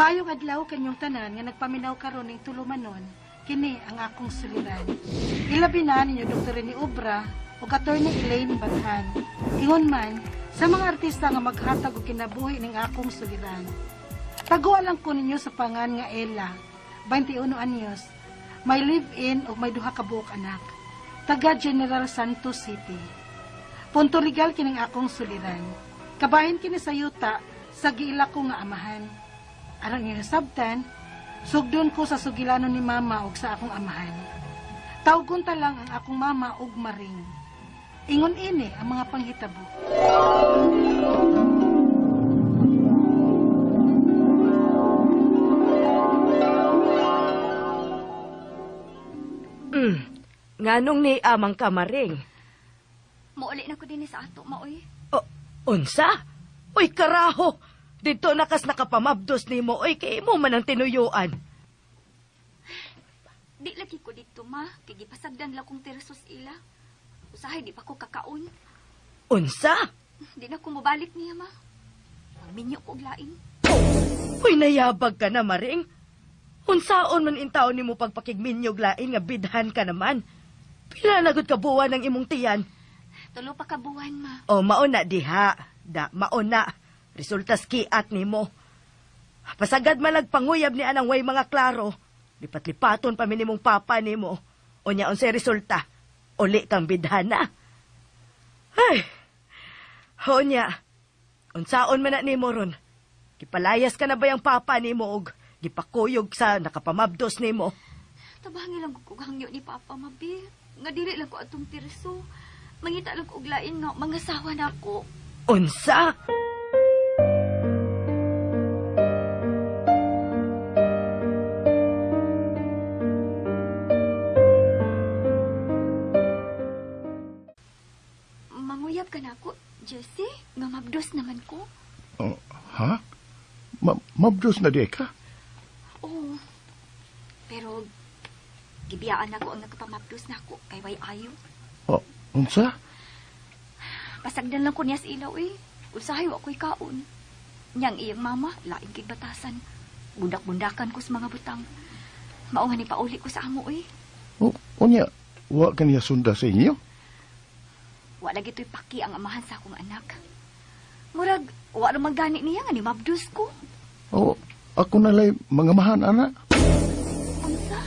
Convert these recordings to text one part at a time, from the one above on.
Maayong adlaw kanyong tanan nga nagpaminaw karon ning tulumanon, kini ang akong suliran. Ilabi na ninyo Dr. ni Obra o Attorney Elaine Bathan. Ingon man, sa mga artista nga maghatag og kinabuhi ning akong suliran. Taguan lang ko ninyo sa pangan nga Ella, 21 anyos, may live-in o may duha ka buok anak. Taga General Santos City. Punto legal kining akong suliran. Kabahin kini sa yuta sa giila ko nga amahan. Arang inasabtan, sugdon ko sa sugilanon ni mama ug sa akong amahan. Tawgon ta lang ang akong mama ug maring. Ingon ini ang mga panghitabo. Nganong ni amang kamaring? Mauli na ko din sa ato, maoy. Unsa? Uy, karaho! Dito nakas nakapamabdos ni mo, oy, kay mo man ang tinuyuan. Di lagi ko dito, ma. Kay gipasagdan lang kong tirasos ila. Usahay, di pa ko kakaon. Unsa? Di na ko mabalik niya, ma. Magminyo ko og lain. Uy, nayabag ka na, maring. Unsaon man intaw ni mo pagpakigminyog lain nga bidhan ka naman. Pila nagod ka buwan ng imong tiyan. Tulo pa kabuhan, ma. O, mauna diha. Mauna. Resultas kiat ni mo. Pasagad man nagpanguyab ni anang way mga klaro. Lipat-lipaton pa minimong papa ni mo. O niya unsay resulta. Uli kang bidhana. Ay! O niya. Unsaon man na ni mo ron. Kipalayas ka na ba yung papa ni mo og gipakuyog sa nakapamabdos ni mo? Tabangi lang ko hangyo ni Papa, mabi. Nga dili lang ko atong tirso. Mangita lang ko og lain nga mga sawa na ako. Unsa? Manguyab ka na ako, Jesse. Nga mabdos naman ko. Ha? Mabdos na di ka? Oo. Pero, gibiyaan ako ang nagpamabdos na ako kay way ayo. Unsa? Pasagdan lang ko niya sa ilaw eh. Usahay wa ko'y kaon. Niyang iyang mama, laing kay batasan. Bundak-bundakan ko sa mga butang. Mao nga ni pauli ko sa amo eh. Unya, wa ka niya sunda sa inyo? Wa lagi to'y paki ang amahan sa akong anak. Murag, wa naman gani niya nga ni mabdos ko. Ako nalay mga mahan, anak. Unsa?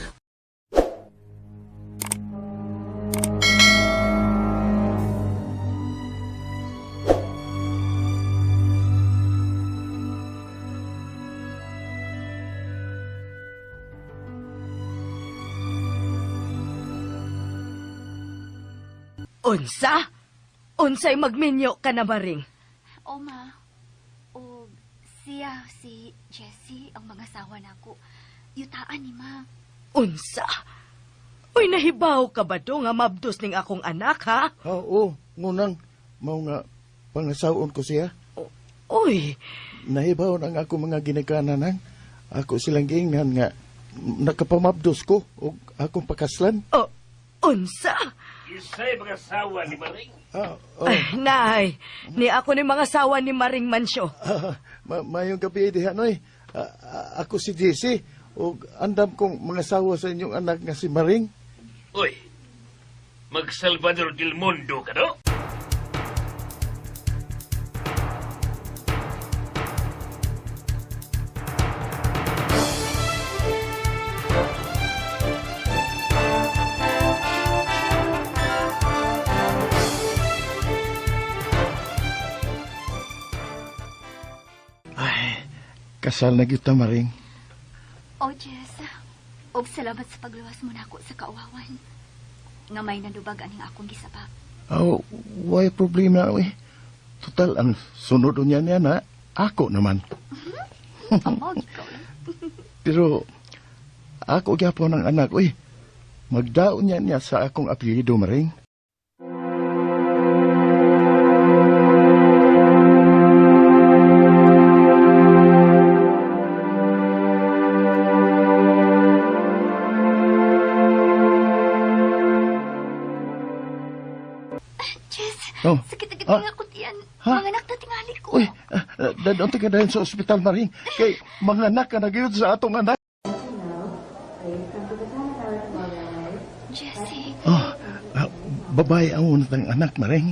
Unsa? Unsay magminyo ka na maring? O ma, o siya, si Jessie, ang mga sawa na ako. Yutaan ni ma. Unsa? Uy, nahibaw ka ba do nga mabdos ning akong anak, ha? Oo, ngunang, mao nga, pangasawon ko siya. Uy, Nahibaw ang ako mga ginikanan. Ako silang giingnan nga, nakapamabdos ko, o akong pakaslan. unsa? Isa'y mga sawa ni Maring. Ay, nay, ni ako ni mga sawa ni Maring Mansyo. Mayong gabi, Dihanoy. Ako si Jesse, o andam kong mga sawa sa inyong anak nga si Maring. Uy, mag-Salvador del Mundo ka, no? Kasal na kita, Maring. O Jess, og salamat sa pagluwas mo na ako sa kauwawan. Nga may nadubag aning akong gisabak. Why problema, we. Total, ang sunod niya na, ako naman. Amo, ikaw lang. Pero, ako gyapon ng anak, uy. Magdaon niya sa akong apelyido, Maring. Jess, Oh. sakit agad nga ako tiyan. Ha? Mga anak na tingali ko. Uy, Dadon ka dahil sa ospital, Maring. Kay mga anak ka nagyod sa atong anak. Jesse, Oh, babae ang unat ng anak, Maring.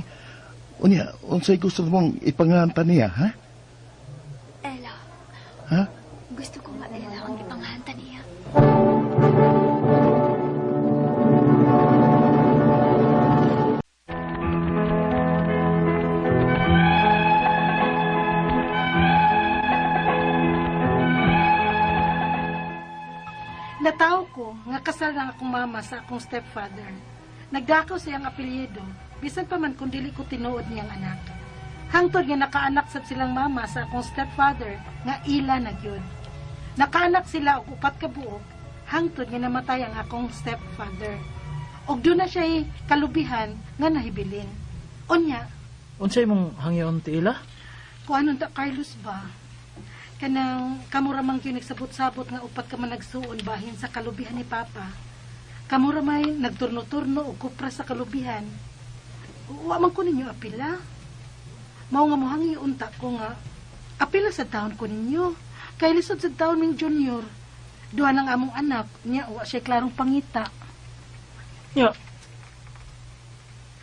Unya, unsay gusto mong ipangantan niya, ha? Ella. Ha? Gusto ko nga Ella ang ipanghanta niya. Nataw ko nga kasal na akong mama sa akong stepfather. Nagdakaw siyang apelyido, bisan pa man kung dili ko tinuod niyang anak. Hangtod nga nakaanak sad silang mama sa akong stepfather nga ila na gyud. Nakaanak sila og 4 ka buok, hangtod nga namatay ang akong stepfather. Og doon na siya kalubihan nga nahibilin. Unya, Unsay mong hangyon ti ila? kung anong ta Carlos ba? Kanang kamuramang yun nagsabot-sabot nga upat ka man nagsuon bahin sa kalubihan ni Papa. Kamuramay nagturno-turno o kupra sa kalubihan. Wa man ko ninyo apila. Mao nga mohangi unta ko nga apila sa taon ko ninyo. Kay lisod sa taon ming junior. Duha ng among anak niya wa siya klarong pangita. Nya.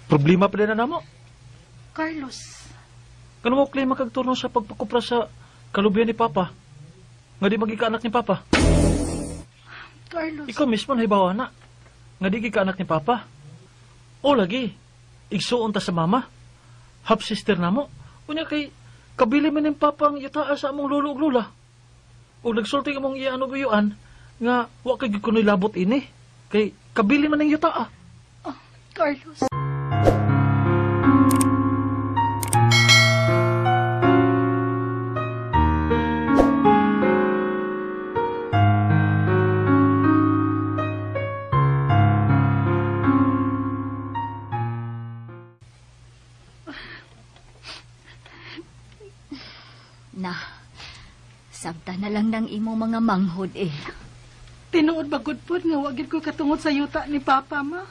Problema pa din na namo. Carlos, Kano mo claim makagturno sa pagpakupra sa kalubihan ni Papa? Nga di magikaanak ni Papa. Carlos. Ikaw mismo nahibawa na. Nga di gikaanak ni Papa. O lagi, igsuon ta sa mama. Half sister na mo. Unya kay, kabili man ng Papa ang yutaa sa among lolo ug lola. O nagsulti among iano buyuan, nga wa kay kunoy labot ini. Kay, kabili man ng yutaa. Oh, Carlos. Na, sabta na lang ng imo mga manghod eh. Tinuod bagod po nga wagid ko katungod sa yuta ni Papa, ma.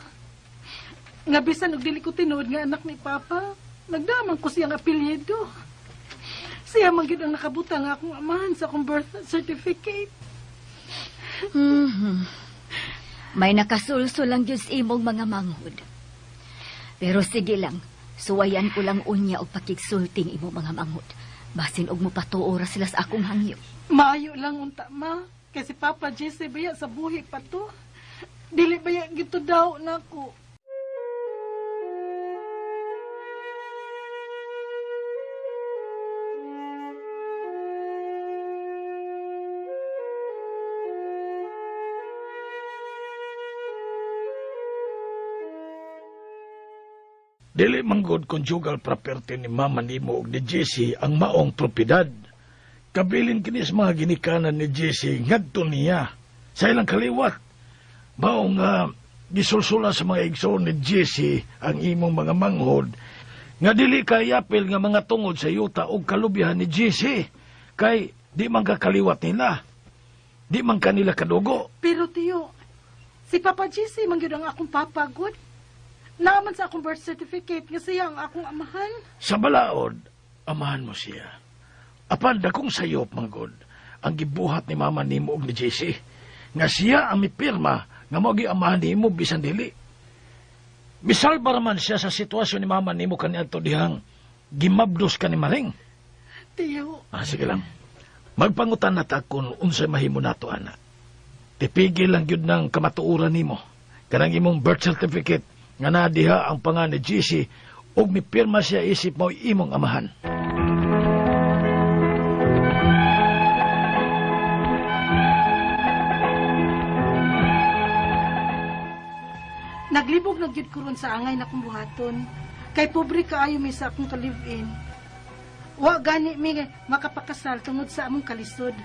Nga bisan og dili ko tinuod nga anak ni Papa, nagdaman ko siyang apelyido. Siya man gyud ang nakabuta nga akong amahan sa akong birth certificate. May nakasulso lang Diyos imong mga manghod. Pero sige lang, suwayan ko lang unya o pakigsulting imo mga manghod. Basin og mo patuora sila sa akong hangyo. Maayo lang unta, ma. Kasi Papa Jesse baya sa buhi pa to. Dili baya gito daw nako. Dili manggod conjugal property ni mama nimo ug ni Jesse ang maong propiedad. Kabilin kini sa mga ginikanan ni Jesse ngadto niya sa ilang kaliwat. Maong gisulsula sa mga igsoon ni Jesse ang imong mga manghod nga dili kayapil nga mga tungod sa yuta ug kalubihan ni Jesse kay di man kakaliwat nila. Di man kanila kadugo. Pero tiyo, si Papa Jesse man gyud ang akong papa good. Naman sa akong birth certificate nga siya ang akong amahan. Sa balaod, amahan mo siya. Apan dakong sayop, manggod, ang gibuhat ni mama nimo ug ni Jesse. Nga siya ang mipirma nga mogi amahan nimo bisan dili. Misalba raman siya sa sitwasyon ni mama nimo kaniadto dihang gimabdos ka ni Maring. Tiyo, Sige lang. Magpangutan na ta kung unsay mahimo nato, ana. Tipigil lang yun ng kamatuuran nimo. Kanang imong birth certificate nga nadiha ang pangan ni Jesse ug mipirma siya isip mo imong amahan. naglibog na gyud ko ron sa angay na kong buhaton. Kay pobre kaayo mi sa akong kalivin. Wa gani mi makapakasal tungod sa among kalisod.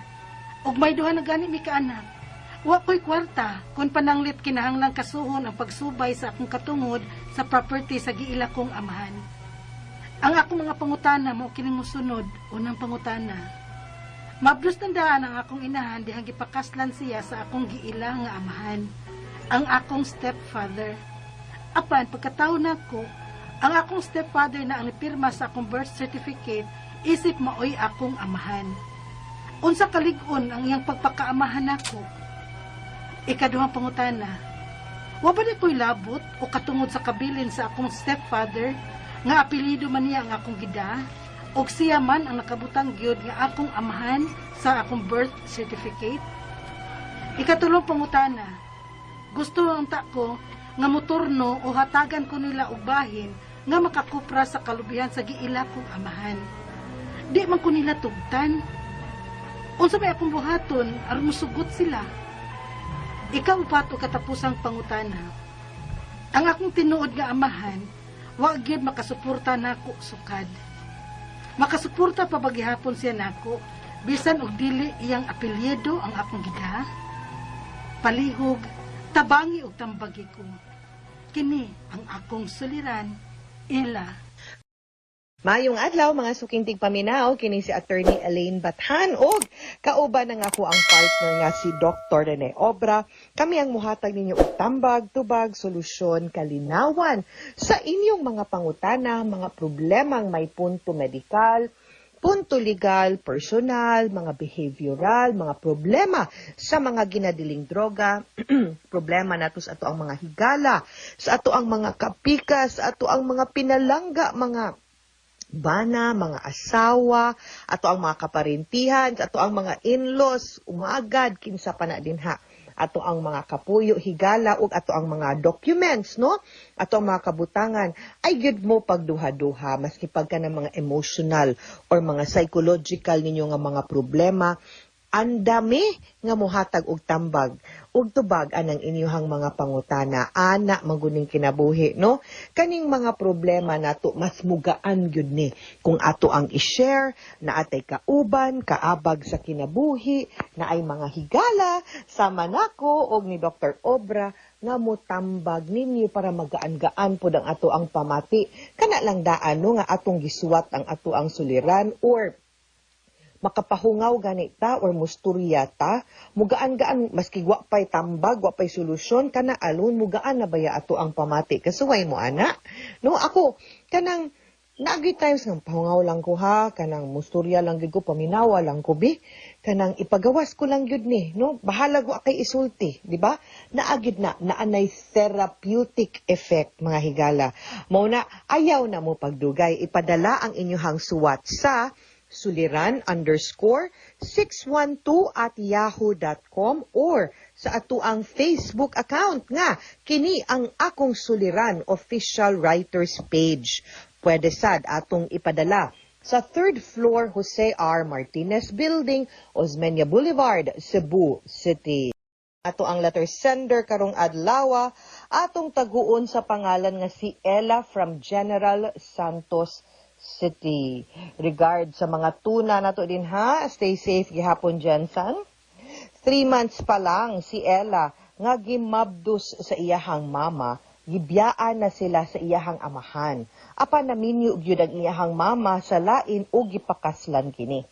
Ug may duha na gani mi kaanak. Wa ko'y kwarta kung pananglit kinahanglang kasuhon ang pagsubay sa akong katungod sa property sa giila kong amahan. Ang akong mga pangutana mo kining mosunod, unang pangutana. Mabdos tandaan ang akong inahan dihang gipakaslan siya sa akong giila nga amahan, ang akong stepfather. Apan pagkataon nako, ang akong stepfather na ang nipirma sa akong birth certificate, isip maoy akong amahan. Unsa kalig-on ang iyang pagpakaamahan nako? Ikaduhang pangutana, wa ba na ko'y labot o katungod sa kabilin sa akong stepfather nga apelyido man niya ang akong gida o siya man ang nakabutang gyud nga akong amahan sa akong birth certificate? Ikatulong pangutana, gusto ang ko nga motorno o hatagan ko nila og bahin nga makakupra sa kalubihan sa giila kong amahan. Di man ko nila tugtan. Unsa may akong buhaton aron musugot sila? Ika-upat o katapusang pangutana. Ang akong tinuod nga amahan, wa gyud makasuporta nako sukad. Makasuporta pa ba gihapon siya nako bisan og dili iyang apelyido ang akong gida? Palihog, tabangi og tambagi ko. Kini ang akong suliran, Ila. Mayong adlaw mga suking tigpaminaw kini si Attorney Elaine Bathan og kauban ng ako ang partner nga si Dr. Rene Obra. Kami ang muhatag ninyo og tambag, tubag, solusyon, kalinawan sa inyong mga pangutana, mga problemang may punto medikal, punto legal, personal, mga behavioral, mga problema sa mga ginadiling droga, problema nato sa ato ang mga higala, sa ato ang mga kapika, sa ato ang mga pinalangga, mga bana, mga asawa, ato ang mga kaparintihan, ato ang mga in-laws, umagad, kinsa pa na din ha. Ato ang mga kapuyo, higala, ug ato ang mga documents, no? Ato ang mga kabutangan, ay gyud mo pagduha-duha, maski pagka ng mga emotional or mga psychological ninyo nga mga problema, andami nga mohatag og tambag ug tubag anang inyuhang mga pangutana ana maguning kinabuhi no kaning mga problema nato mas mugaan gyud ni kung ato ang i-share na atay kauban kaabag sa kinabuhi na ay mga higala sama nako og ni Dr. Obra nga motambag ninyo para magaan-gaan pod ang ato ang pamati kana lang daan no nga atong gisuwat ang ato ang suliran or makapahungaw ganita or musturya ta, mugaan-gaan, maski wapay tambag, wapay solusyon, kana alon, mugaan na baya ato ang pamati. Kasuway mo, ana. No, ako, kanang, naagi times ng pahungaw lang ko ha, kanang musturya lang gid ko, paminawa lang ko bi, kanang ipagawas ko lang yun ni, no? Bahalag wa kay isulti, di ba? Naagid na, naanay therapeutic effect, mga higala. Mauna, ayaw na mo pagdugay, ipadala ang inyuhang suwat sa suliran_612@yahoo.com or sa atuang Facebook account nga kini ang akong suliran official writers page. Pwede sad atong ipadala sa 3rd floor Jose R. Martinez Building, Osmeña Boulevard, Cebu City. Ato ang letter sender karong adlaw atong taguon sa pangalan nga si Ella from General Santos City. Regard sa mga tuna nato din ha. Stay safe gihapon Jensen. 3 months pa lang si Ella nga gimabdus sa iyahang mama, gibiyaan na sila sa iyahang amahan. Apan naminyo gyud ang iyahang mama sa lain o gipakaslan kini.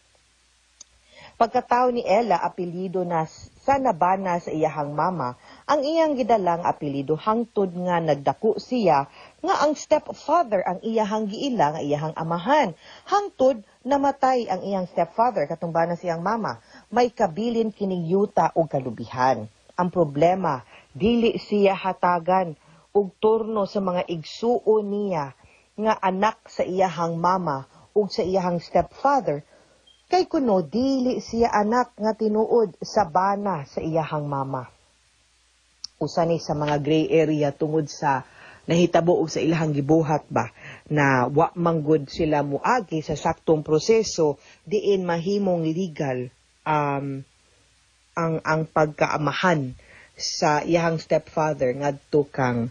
Pagkatao ni Ella apelyido na sa nabana sa iyahang mama, ang iyang gidalang apelyido hangtod nga nagdako siya nga ang stepfather ang iyahang giila nga iyahang amahan. Hangtod namatay ang iyang stepfather katong bana siyang mama. May kabilin kining yuta og kalubihan. Ang problema, dili siya hatagan og turno sa mga igsuon niya nga anak sa iyahang mama ug sa iyahang stepfather. Kay kuno dili siya anak nga tinuod sa bana sa iyahang mama. Usa ni sa mga gray area tungod sa nahitabo og sa ilahang gibuhat ba na wa manggod sila muagi sa saktong proseso diin mahimong legal ang pagkaamahan sa iyahang stepfather ngadto kang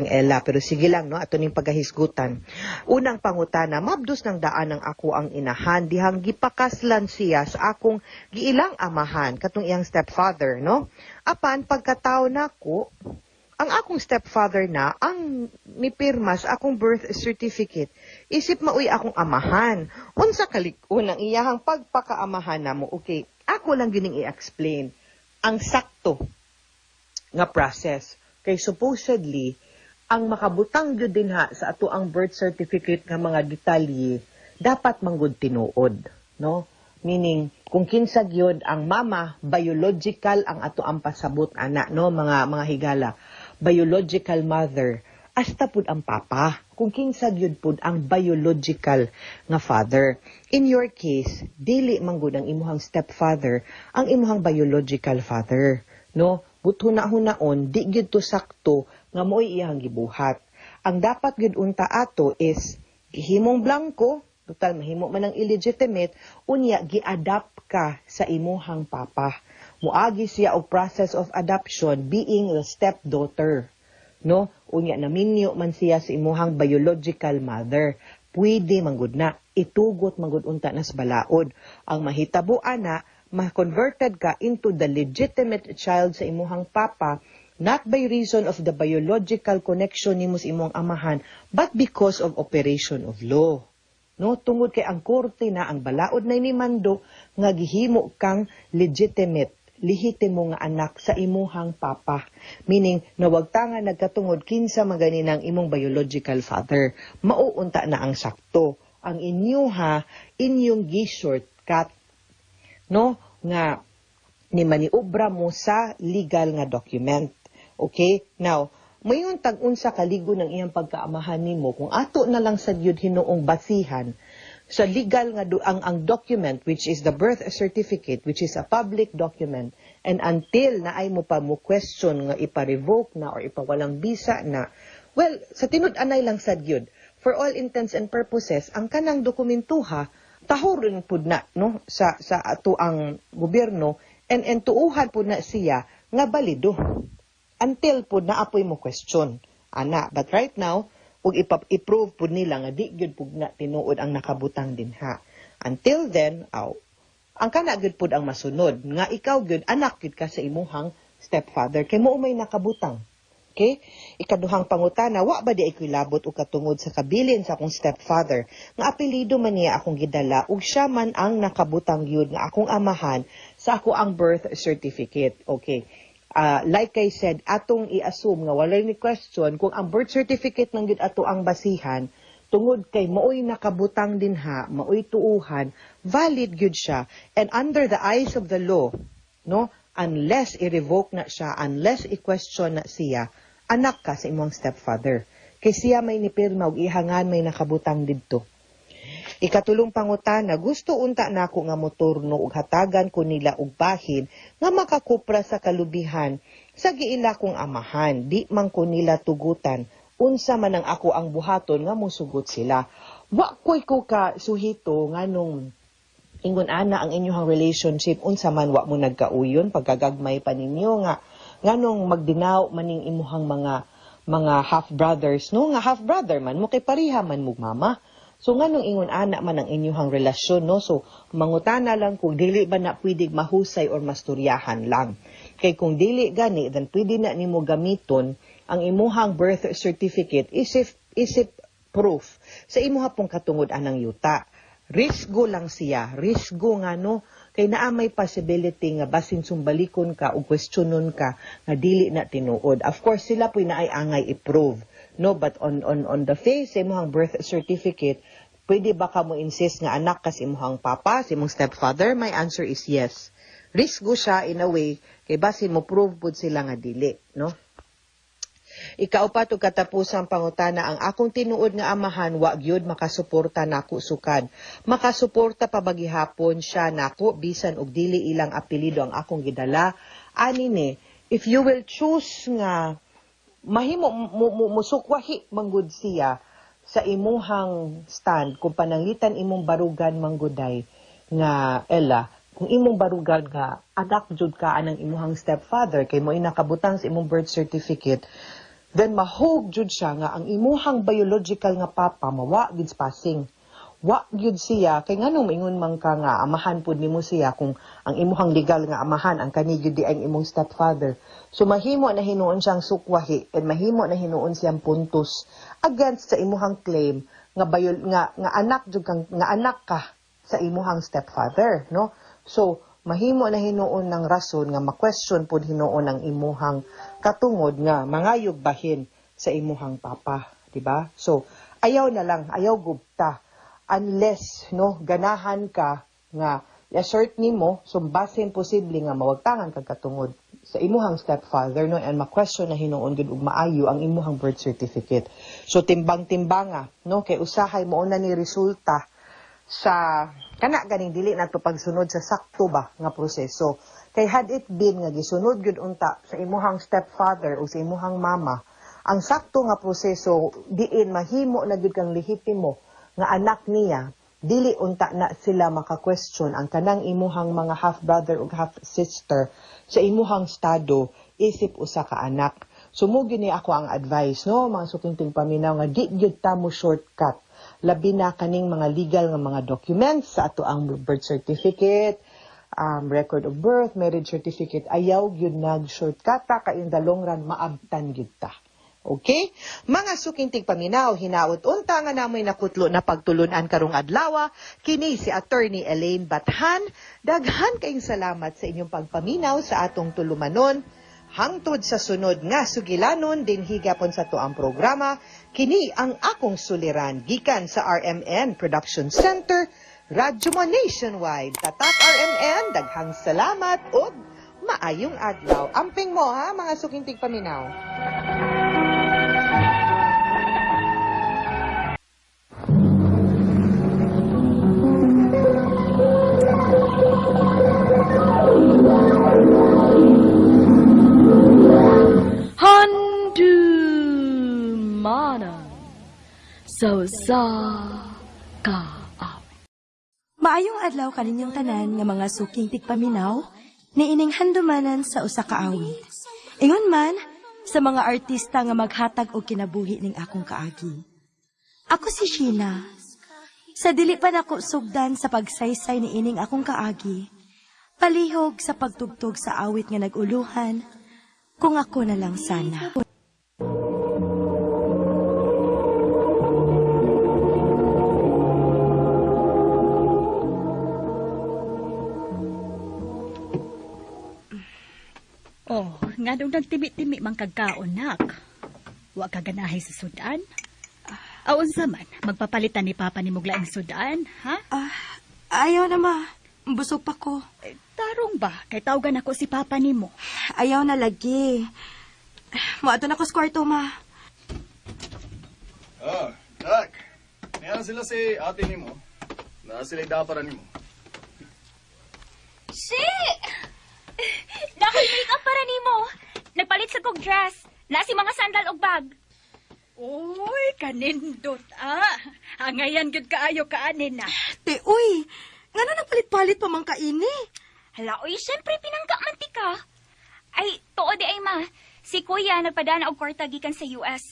Ella. Pero sige lang, no? Ato ning pagahisgutan. Unang pangutana, mabdus ng daan ng ako ang inahan, dihang gipakaslan siya sa akong giilang amahan, katong iyang stepfather, no? Apan, pagkatao nako, ang akong stepfather na, ang nipirma sa akong birth certificate, isip maoy akong amahan. Unsa kalig-on ang iyahang pagpakaamahan na mo, okay, ako lang gining i-explain ang sakto nga process. Kay supposedly, ang makabutang gyud din ha sa ato ang birth certificate nga mga detalye, dapat manggod tinuod, no? Meaning, kung kinsag yun ang mama, biological ang ato ang pasabot, ana, no? Mga higala. Biological mother, hasta pud ang papa. Kung kinsag yun pud ang biological nga father. In your case, dili manggod ang imuhang stepfather, ang imuhang biological father, no? But huna-hunaon, di gyud to sakto nga mo'y iyang gibuhat. Ang dapat gyud unta ato is gihimong blanco, total mahimo man ang illegitimate, unya gi-adapt ka sa imuhang papa. Muagi siya og process of adoption being the stepdaughter, no? Unya naminyo man siya sa imuhang biological mother. Pwede manggod na itugot manggod unta nas balaod. Ang mahitabo ana, ma-converted ka into the legitimate child sa imuhang papa, not by reason of the biological connection nimo sa imong amahan, but because of operation of law. No, tungod kay ang korte na ang balaod na ni mando nga gihimo kang legitimate, lehitimo nga anak sa imuhang papa. Meaning, nawagta nga nagkatungod kinsa maganinang imong biological father. Mauunta na ang sakto. Ang inyong gi-shortcut, no, nga ni maniobra mo sa legal nga document. Okay? Now, mayon tag-unsa kaligo ng iyang pagkaamahan nimo kung ato na lang sa gyud hinuong basihan sa legal nga ang document, which is the birth certificate, which is a public document, and until na ay mo pa mo question nga ipa-revoke na or ipawalang bisa na, well, sa tinud-anay lang sad gyud, for all intents and purposes, ang kanang dokumentuha tahoron pud na, no, sa ato ang gobyerno, and tuuhan pud na siya nga balido until pud na apoy mo question ana. But right now, ug i-prove pud nila nga di gyud pud na tinuod ang nakabutang dinha. Until then, ang kana gyud pud ang masunod nga ikaw gyud anak gyud ka sa imuhang stepfather kay mo may nakabutang. Okay? Ikaduhang pangutana, wa ba di ay kilabot o katungod sa kabilin sa akong stepfather nga apelido man niya akong gidala ug siya man ang nakabutang yun nga akong amahan sa ako ang birth certificate. Okay. Like I said, atong i-assume nga walay ni question kung ang birth certificate ng yun ato ang basihan, tungod kay maoy nakabutang dinha, maoy tuuhan, valid gyud siya. And under the eyes of the law, no, unless i-revoke na siya, unless i-question na siya, anak ka sa imong stepfather. Kay siya may nipirma ug ihangan may nakabutang didto. Ikatulong pangutana, gusto unta nako nga moturno ug hatagan ko nila og bahin nga makakupra sa kalubihan sa giila kong amahan, di man ko nila tugutan unsa man ang ako ang buhaton nga mosugot sila. Wa koy ko ka suhito nganong ingon ana ang inyong relationship unsa man wa mo nagkauyon pagkagagmay pa ninyo nga nganong magdinaw maning imuhang mga half brothers, no, nga half brother man mo kay pareha man mo mama. So nganong ingon ana man ang inyong relasyon, no? So mangutana lang kung dili ba na pwede mahusay or masturyahan lang. Kay kung dili gani, then pwede na nimo gamiton ang imuhang birth certificate isip proof sa imuha pong katungod anang yuta. Risgo lang siya, risgo nga no, kay naa may possibility nga basin sumbalikon ka o questionon ka nga dili na tinuod. Of course sila po'y naay angay i-prove. No, but on the face sa imuhang birth certificate, pwede ba ka mo insist nga anak ka sa imuhang papa, sa imong stepfather? My answer is yes. Risgo siya in a way, kay basin mo prove pud sila nga dili, no? Ikaupat ug katapusang pangutana, ang akong tinuod nga amahan wa gyud makasuporta nako sukad. Makasuporta pa ba gihapon siya nako bisan og dili ilang apelyido ang akong gidala? Ani ni, if you will choose nga mahimo musukwahi manggod siya sa imuhang stand kung pananglitan imong barugan mangguday nga Ella, kung imong barugan nga anak jud ka anang imuhang stepfather kay mo inakabutang sa imong birth certificate, then mahog jud siya nga ang imuhang biological nga papa mawa gid passing. Wa gyud siya kay nganong ingon man ka nga amahan pud nimo siya kung ang imuhang legal nga amahan ang kani gyud di ang imong stepfather. So mahimo na hinuon siyang sukwahi and mahimo na hinuon siyang puntos against sa imuhang claim nga nga anak jud kang nga anak ka sa imuhang stepfather, no? So mahimo na hinuon ng rason nga ma-question pud hinuon ang imuhang katungod nga mangayog bahin sa imuhang papa, di ba? So ayaw na lang, ayaw gubta. unless no ganahan ka nga i-assert nimo so basin posible nga mawagtangan kag katungod sa imuhang stepfather no and ma-question na hinuon gud og maayo ang imuhang birth certificate. So timbang-timbanga no kay usahay mo na ni resulta sa kana ganing dili nato pagsunod sa sakto ba nga proseso. Kay had it been nga gisunod gyud unta sa imuhang stepfather o sa imuhang mama, ang sakto nga proseso diin mahimo na gyud kang lehitimo nga anak niya, dili unta na sila maka-question ang kanang imuhang mga half brother ug half sister sa imuhang estado isip usa ka anak. Sumugin ni ako ang advice no mga sukinting paminaw nga di gyud ta mo shortcut labi na kaning mga legal nga mga documents sa ato ang birth certificate, record of birth, marriage certificate, ayaw gyud nag-shortcut ta kay in the long run maabtan gyud ta. Okay? Mga sukintig paminaw, hinaot unta nga namoy nakutlo na pagtulunan karong adlaw, kini si Attorney Elaine Bathan. Daghan kayong salamat sa inyong pagpaminaw sa atong tulumanon. Hangtod sa sunod nga sugilanon din higapon sa to ang programa, kini ang akong suliran gikan sa RMN Production Center, Radyo Mo Nationwide. Tatak RMN, daghang salamat ug maayong adlaw. Amping mo ha mga sukintig paminaw. Handumana sa ka. Maayong adlaw kaninyong tanan nga mga suking tigpaminaw ni ining handumanan sa usa ka awit. Ingon man sa mga artista nga maghatag og kinabuhi ning akong kaagi. Ako si Sheena. Sa dili pa nako sugdan sa pagsaysay ni ining akong kaagi, palihog sa pagtugtog sa awit nga naguluhan, kung ako na lang sana. Oh, nga nung nagtimi-timi mang kagkaon, nak. Wa ka ganahay sa sudan? Aun sa man, magpapalitan ni Papa ni Muglaing sudan, ha? Ayaw na ma. Busog pa ko. Tarong ba? Kay tawagan ako si Papa ni mo. Ayaw na lagi. Muadto na ko sa kwarto, ma. Dak. Ngayon sila si ate ni mo. Na sila daparan ni mo. Si! Dakoy make-up para ni mo. Nagpalit sa kong dress. Nasi mga sandal og bag. Uy, kanindot, Hangayan gud kaayo kaanin na. Te, uy. Nga na nagpalit-palit pa mang kaini. Hala, uy, syempre pinangga mantika. Ay, tuod ay ma. Si Kuya nagpadana og kwarta gikan sa US.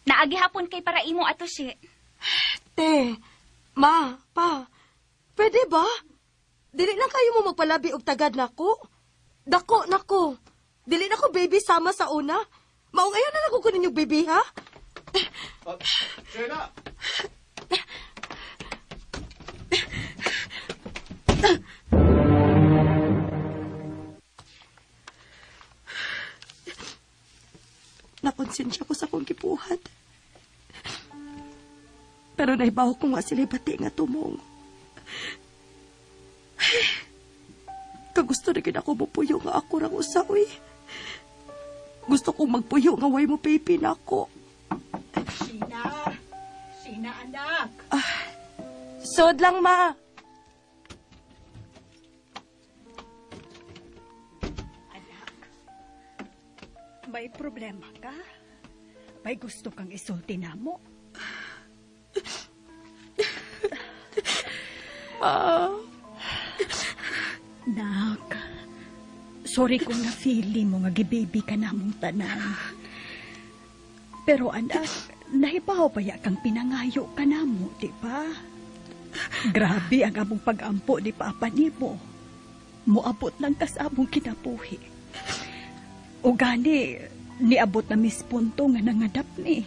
Naagi hapon kay para imo ato si. Te, ma, pa. Pwede ba? Dili na kayo mo magpalabi og tagad nako. Dako, nako. Dili na ko baby sama sa una. Maong ayaw na nakukunin yung baby, ha? Sheena! Nakonsensya ko sa kong gibuhat. Pero naibaw ko nga sila bati nga tumong. Kagusto na gina ako mapuyo nga ako rang usawi. Gusto kong magpuyo nga way mo baby na ako. Sheena, anak. Sod lang, ma. Anak, may problema ka? May gusto kang isulti na mo? Ma. Nak, sorry kung na-feeling mo nga gibaby ka namong tanan. Pero anak, nahibaw pa ya kang pinangayo ka namo, di ba? Grabe ang among pag-ampo ni Papa nimo. Muabot lang ka sa among kinabuhi. O gani, niabot na mispunto nga nangadap ni.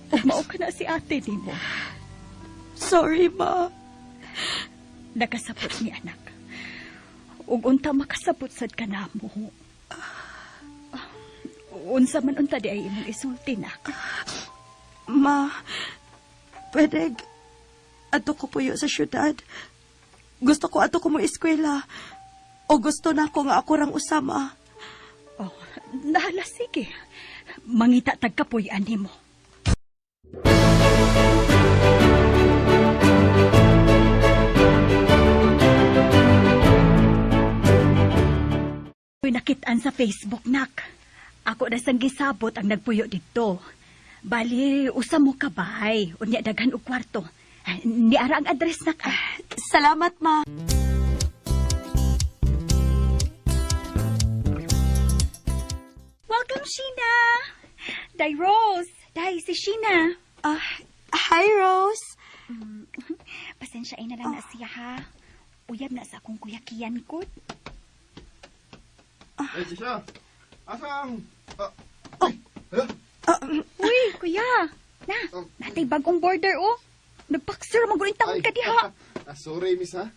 O mao ka na si ate nimo. Sorry, ma. Nakasapot ni anak. Ug unta makasabot sad ka namo. Unsa man unta di ay imong isulti nak. Ma, pwede Ato ko puyo sa syudad. Gusto ko ato ko mo eskwela. O gusto na ko nga ako rang usama. Oh, nahala, sige. Mangita tagkapuy-an mo. Nakitaan sa Facebook, nak. Ako na sang gisabot ang nagpuyo dito. Bali, usa mo kabay. Unya daghan og kwarto. Ni ara ang address, nak. Salamat, ma. Welcome, Sheena. Day Rose. Day, si Sheena. Hi, Rose. Pasensya na lang na siya, ha. Uyab na sa akong kuya Kian ko. Eh, siya. Asang? Uy, kuya. Na, natay bagong border, oh. Nagpaksir, maguling taon ka diha. Sorry, miss, ha?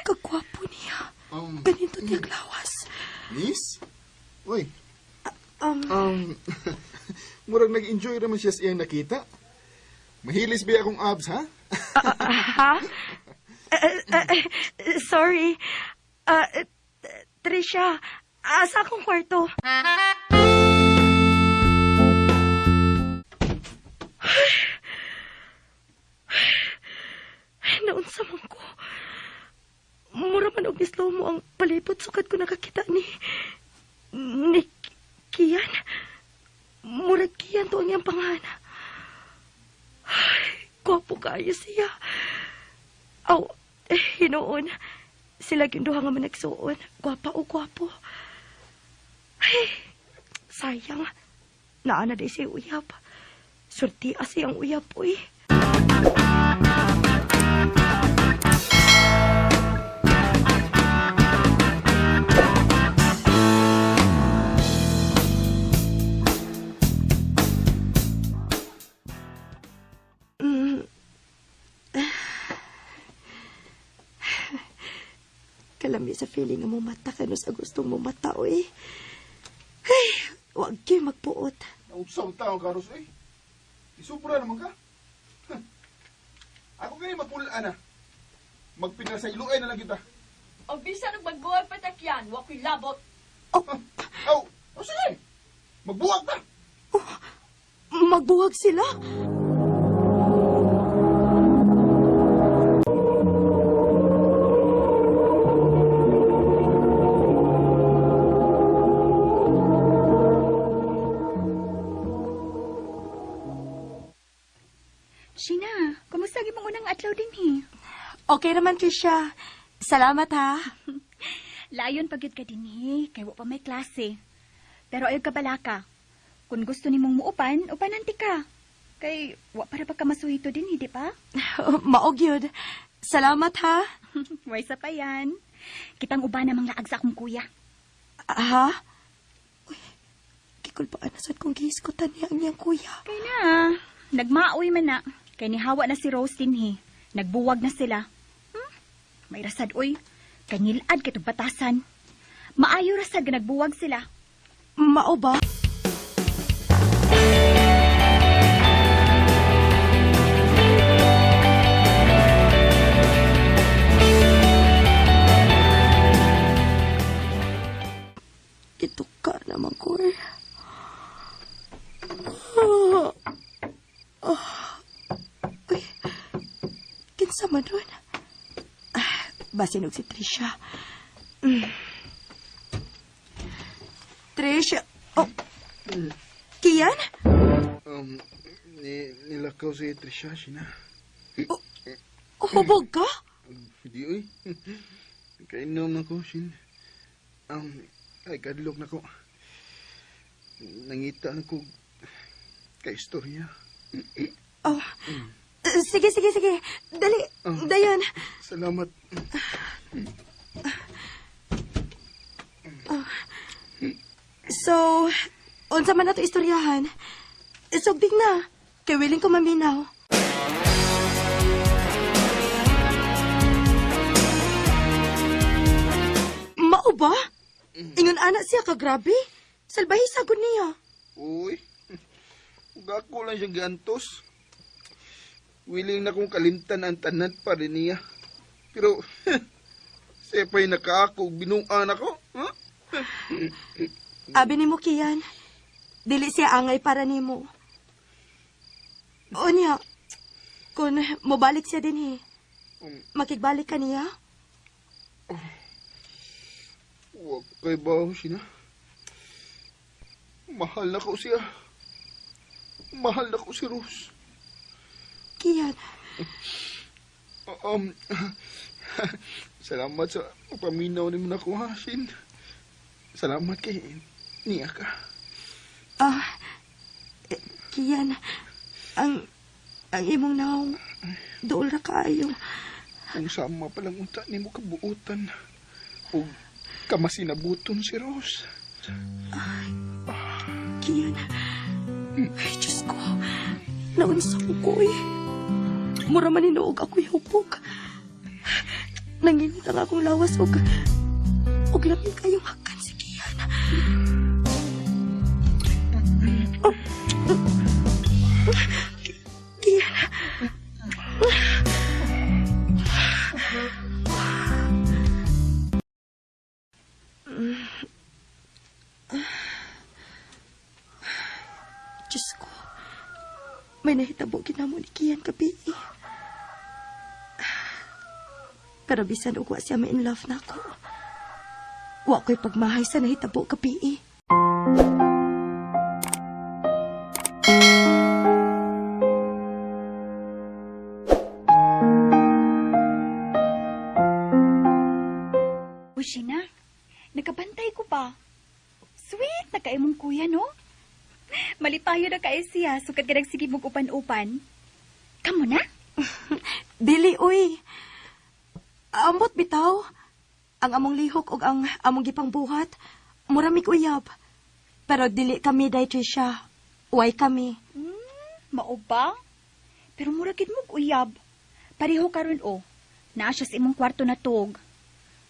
Kagwapo niya. Ganito niyang lawas. Miss? Uy. Murag nag-enjoy naman siya sa iyang nakita. Mahilis ba akong abs, ha? Ha? Sorry. Trisha, asa akong kwarto? Naunsa man ko. Mura man og slow mo ang palipot sukad ko nakakita ni Kian. Mura Kian to ang iyang pangana. Gwapo kayo siya. Aw, hinoon. Sila yung duha nga managsuon. Gwapa o gwapo. Ay, sayang. Naana day siya uyab. Surti asi ang uyab, uy. Kalami sa feeling nga mo mata kano sa gustong mo mata, uy. Ay, wag kayo magpuot. Nautsam taong karos, eh. Isupra naman ka. Ako kayo mapulaan, ha? Magpinasayloy na lang kita. Ang bisa ng bagawal patakyan, wako'y labot. Sige. Magbuwag na. Magbuwag sila? Sheena, kumusta mong unang adlaw din, he? Okay naman, Trisha. Salamat, ha? Layon pagyud ka din, he. Kay wa pa may klase. Pero ayaw ka balaka. Kung gusto ni mong muupan, upananti ka. Kay wa para pa ka masuhito din, di ba? Maog yun. Salamat, ha? Way sa pa yan. Kitang uban namang laag sa akong kuya. Ha? Uy, kikulpaan na sad kong gihiskutan niya ang niyang kuya. Kay na, nagmaoy man na. Kay nihawa na si Rose din, he. Nagbuwag na sila. May rasad, uy. Kay nilad kitong batasan. Maayo rasad ka nagbuwag sila. Mao ba? Ito ka naman ko eh. Uy, kinsa man ron? Basinog si Trisha. Trisha? Oh, Kian? Nilakaw si Trisha, Sheena. Hubog ka? Hindi, uy. Kainom na ko, Shin. Ay, kadlok na ko. Nangita na ko ka-istorya. Oh, sige. Dali, dayon. Salamat. So, unsa man nato istoryahan? Sugdig na. Kay willing ko maminaw. Mao ba? Ingon anak siya ka grabe. Salbahi sagod niya. Uy. Ugako lang siya gantos. willing na kong kalimtan ang tanan pa rin niya. Pero, siya pa'y nakaakog, binuan ako. Ha? Abi nimo Kian, dili siya angay para nimo. O niya, kung mobalik siya din makigbalik ka niya? Huwag kay baho siya. Mahal na ko siya. Mahal na ko si Rose. Kian, Salamat sa paminaw ni mo na ko, ha, Shin. Salamat kay niya ka. Kian, ang imong naong dool ra kaayo. Kung sama palang unta ni mo kabuutan. O kamasinabuton si Rose. Kian, ay Diyos ko, naunsa ko Mura man inuog ako'y hupok. Nanginit ang akong lawas og labi kayong hakan si Kian. Kian. Diyos ko, may nahitabo ginamo ni Kian kabi. Pero bisan ug wa siya ma-in love na ako. Wa ko'y pagmahay sa nahitabo kabi. Uy, Sheena, nakabantay ko pa. Sweet na kaimong kuya, no? Malipayo na kay siya, sukad ka sige mong upan-upan. Kamu na? Dili, uy. Amot bitaw. Ang among lihok ug ang among gipang buhat, muramig uyab. Pero dili kami day Trisha. Uway kami. Mao ba? Pero muragid mo uyab. Pareho karon o. Naa siya sa imong kwarto na tog.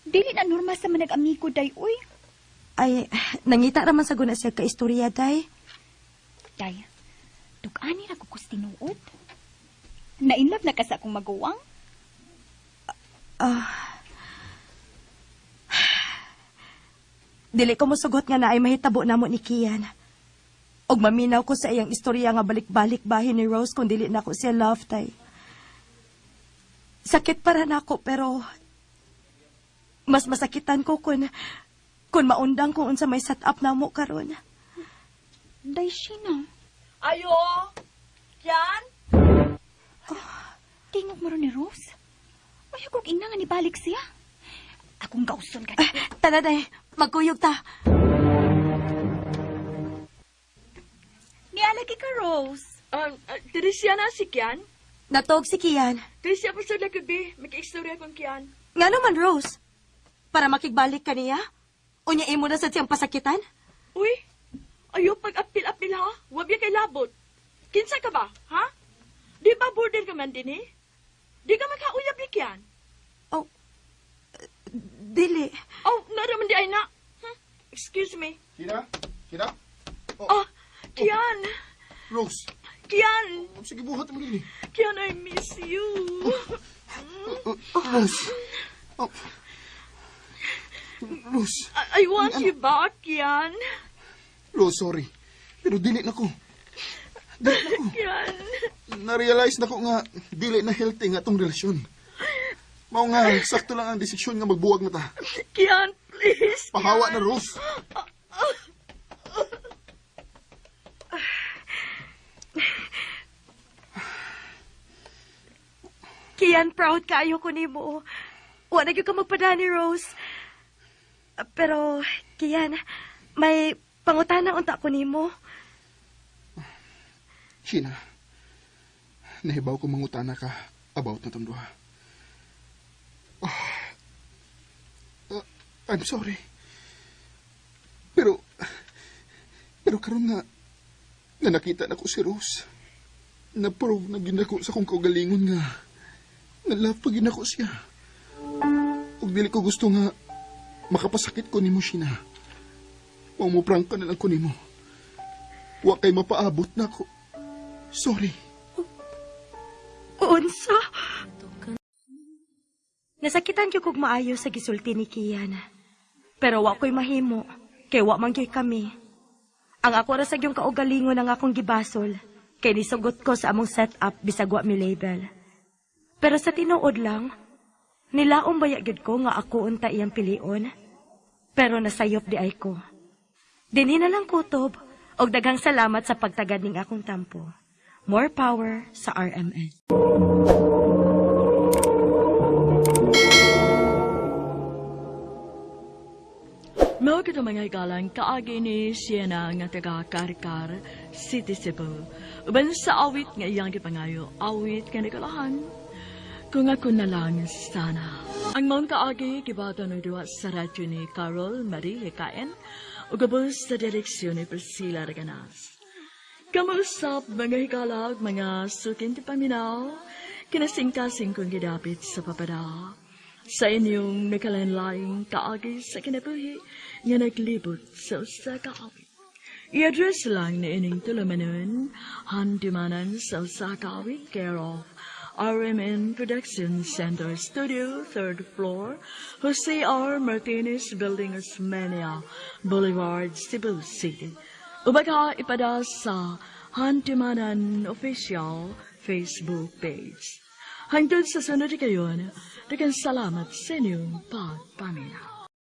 Dili na normal sa manag-amigo day, uy. Ay, nangita raman sa guna siya ka istorya, day. Day, tug-ani na kukustinuod. Na-inlove na ka sa akong maguwang? Dili ko mosugot nga na ay mahitabo namo ni Kian. Og maminaw ko sa iyang istorya nga balik-balik bahin ni Rose kung dili na ko siya love, day. Sakit para nako pero mas masakitan ko kung maundang ko unsa may set up namo karon. Day, Sheena. Ayo! Yan? Tingog mo ron ni Rose. Ay, kung ina nga ni balik siya. Akong gauson ka. Tara, day. Magkuyog ta. Nialagi ka, Rose. Teresia na si Kian? Natog si Kian. Teresia pa sa lagabi. Mag-istorya kong Kian. Nga naman, Rose. Para makigbalik ka niya? Unya imo na sa siyang pasakitan? Uy, ayaw pag-apil-apil ha? Huwag yan kay labot. Kinsa ka ba, ha? Di ba border ka man din Di ka magkauyab ni Kian? Oh, dili. Oh, naraman di ay na. Excuse me. Sina? Sina? Kian. Rose. Kian. Sige, buhat mo din Kian, I miss you. Rose. Rose. I want you back, Kian. Rose, sorry. Pero dili na ko. Kian. Na-realize na ko nga dili na healthy nga tong relasyon. Mao nga, sakto lang ang desisyon nga magbuwag na ta. Kian, please. Pahawa na, Rose. Kian, proud kaayo ko nimo. Wala gyud ka magpadani, Rose. Pero, Kian, may pangutana unta ko nimo. Sheena, nahibaw ko mangutana ka about na tong duha. I'm sorry. Pero karon nga nakita na ko si Rose. Na-prove na ginako sa kong kaugalingon nga love pa ginako siya. Ug dili ko gusto nga makapasakit ko nimo, Sheena. Wa mo prank ka na lang ko nimo. Wa kay mapaabot na ko. Sorry. Unsa? Nasakitan gyud kog maayo sa gisulti ni Kian. Pero wa ko'y mahimo, kay wa man gyud kami. Ang ako ra sa gyung kaugalingon ang akong gibasol, kay nisugot ko sa among setup bisag wa mi label. Pero sa tinuod lang, nilaom baya gyud ko nga ako unta iyang pilion. Pero nasayop di ay ko. Dinhi na lang kutob, og daghang salamat sa pagtagad ning akong tampo. More power sa RMN. Mao kita mga igalang kaagi ni Siena nga taga Karkar, City Cebu. Uban sa awit nga iyang gipangayo, awit nga nagalahan. Kung ako na lang sana. Ang maong kaagi gibato no duwa sa radyo ni Carol Marie Hikaen o gabos sa direksyon ni Priscilla Raganas. Kamusap mga higalag, mga sukin ti paminaw, kinasingkasing kong gidapit sa papada. Sa inyong nakalanlaing kaagi sa kinabuhi nga naglibot sa usa ka awit. I-address lang ni ining tulumanon, handimanan sa usa ka awit, care of RMN Production Center Studio, 3rd floor, Jose R. Martinez Building, Osmeña Boulevard, Cebu City. Ubaga ipada sa Handimanan Official Facebook page. Hangtod sa sunod kayon, daghang salamat sa inyong pagpaminaw.